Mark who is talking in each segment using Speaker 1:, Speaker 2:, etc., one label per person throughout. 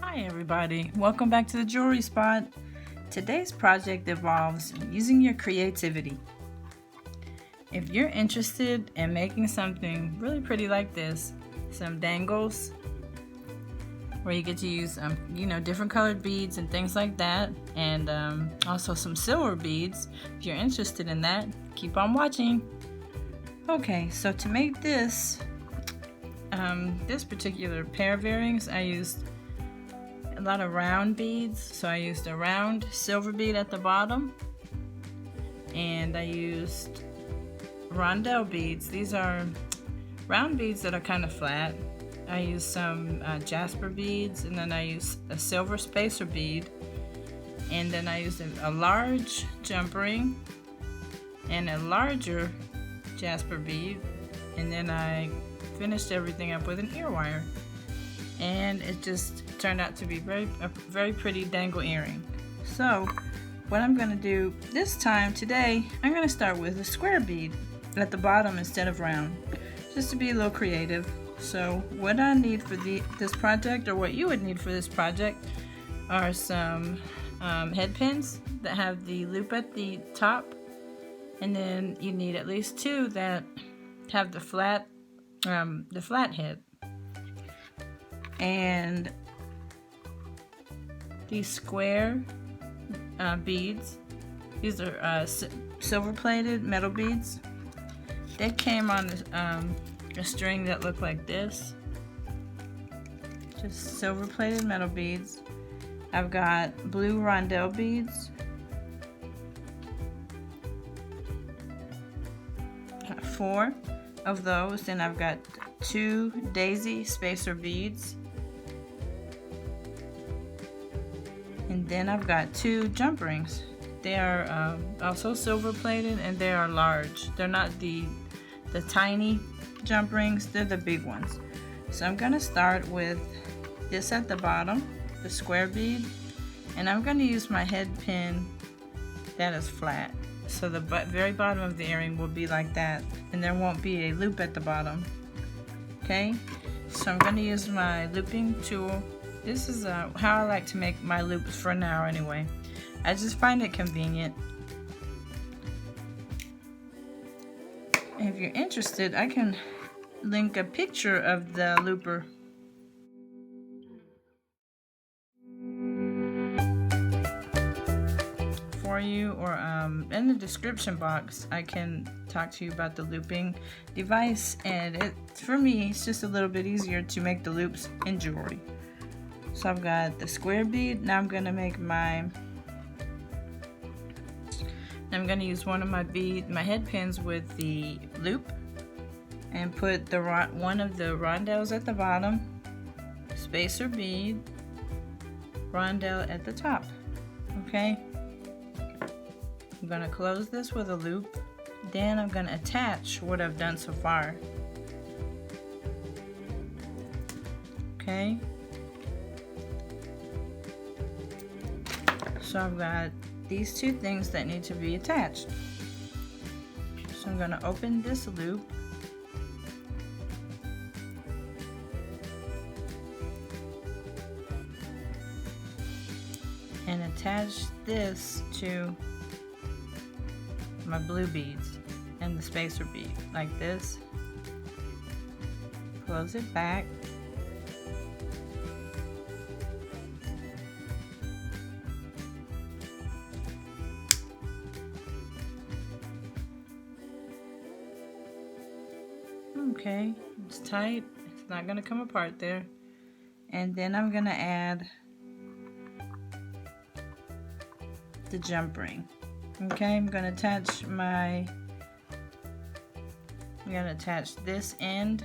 Speaker 1: Hi everybody, welcome back to the Jewelry Spot. Today's project involves using your creativity. If you're interested in making something really pretty like this, some dangles, where you get to use different colored beads and things like that, and also some silver beads. If you're interested in that, keep on watching. Okay, so to make this particular pair of earrings, I used a lot of round beads. So I used a round silver bead at the bottom, and I used rondelle beads. These are round beads that are kind of flat. I used some jasper beads, and then I used a silver spacer bead, and then I used a large jump ring and a larger jasper bead, and then I finished everything up with an ear wire, and it just turned out to be a very pretty dangle earring. So what I'm going to do this time today, I'm going to start with a square bead at the bottom instead of round, just to be a little creative. So what I need for this project, or what you would need for this project, are some head pins that have the loop at the top, and then you need at least two that have the flat head, and these square beads. These are silver plated metal beads. They came on a string that looked like this, just silver plated metal beads. I've got blue rondelle beads, got 4 of those. Then I've got 2 daisy spacer beads, and then I've got 2 jump rings. They are also silver plated, and they are large. They're not the tiny jump rings, they're the big ones. So I'm going to start with this at the bottom, the square bead, and I'm going to use my head pin that is flat. So the very bottom of the earring will be like that, and there won't be a loop at the bottom. Okay, so I'm going to use my looping tool. This is how I like to make my loops for now anyway. I just find it convenient. If you're interested, I can link a picture of the looper for you, or in the description box I can talk to you about the looping device, and for me it's just a little bit easier to make the loops in jewelry. So I've got the square bead. Now I'm going to make I'm going to use one of my head pins with the loop, and put one of the rondelles at the bottom, spacer bead, rondelle at the top. Okay, I'm going to close this with a loop. Then I'm going to attach what I've done so far. Okay, so I've got these 2 things that need to be attached. So I'm going to open this loop, and attach this to my blue beads and the spacer bead like this. Close it back. Okay, it's tight. It's not going to come apart there. And then I'm going to add the jump ring. Okay, I'm going to attach this end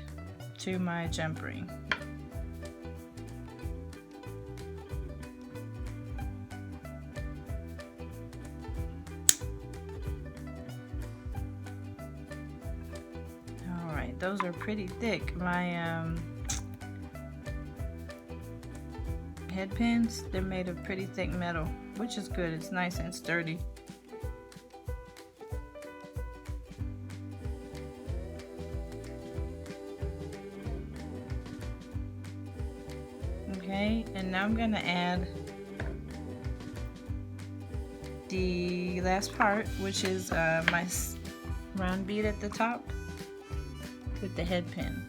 Speaker 1: to my jump ring. Alright, those are pretty thick. My head pins, they're made of pretty thick metal, which is good. It's nice and sturdy. Okay, and now I'm gonna add the last part, which is my round bead at the top with the head pin.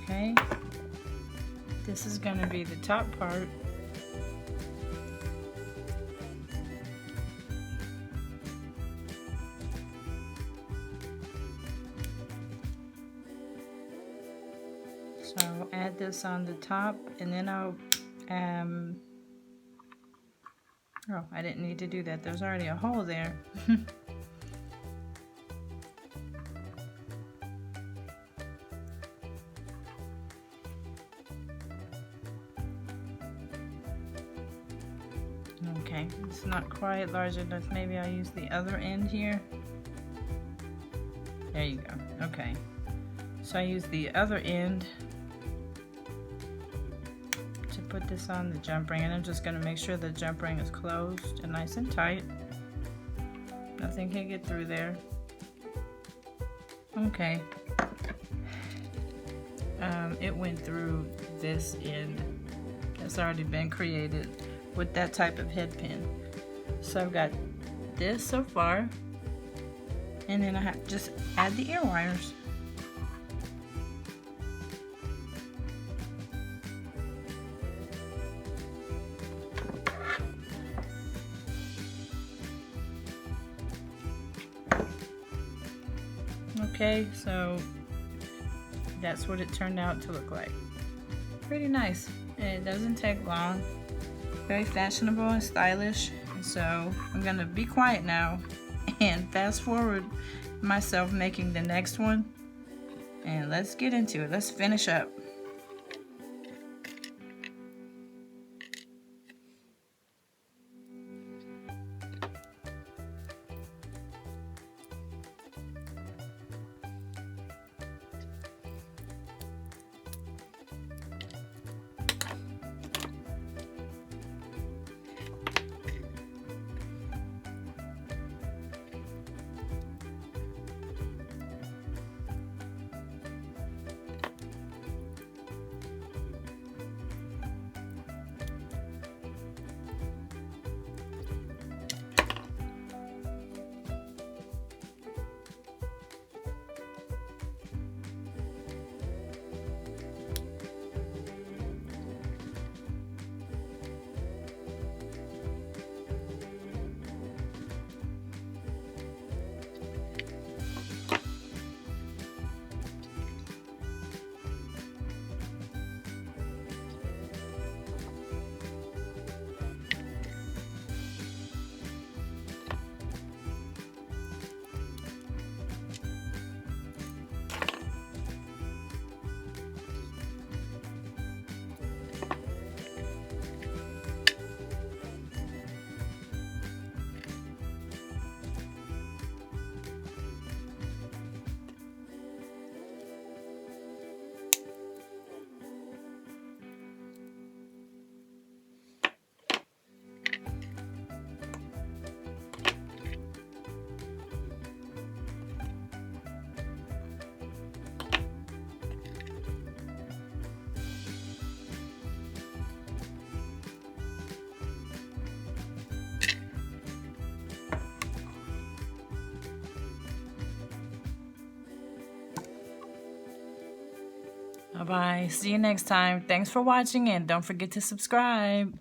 Speaker 1: Okay, this is going to be the top part. So I'll add this on the top, and then I'll oh, I didn't need to do that. There's already a hole there. Okay, it's not quite large enough. Maybe I'll use the other end here. There you go. Okay, so I use the other end to put this on the jump ring, and I'm just going to make sure the jump ring is closed and nice and tight. Nothing can get through there. Okay. It went through this end that's already been created with that type of head pin. So I've got this so far, and then I have to just add the ear wires. Okay, so that's what it turned out to look like. Pretty nice. It doesn't take long. Very fashionable and stylish. So I'm gonna be quiet now and fast forward myself making the next one, and let's get into it. Let's finish up. Bye-bye. See you next time. Thanks for watching, and don't forget to subscribe.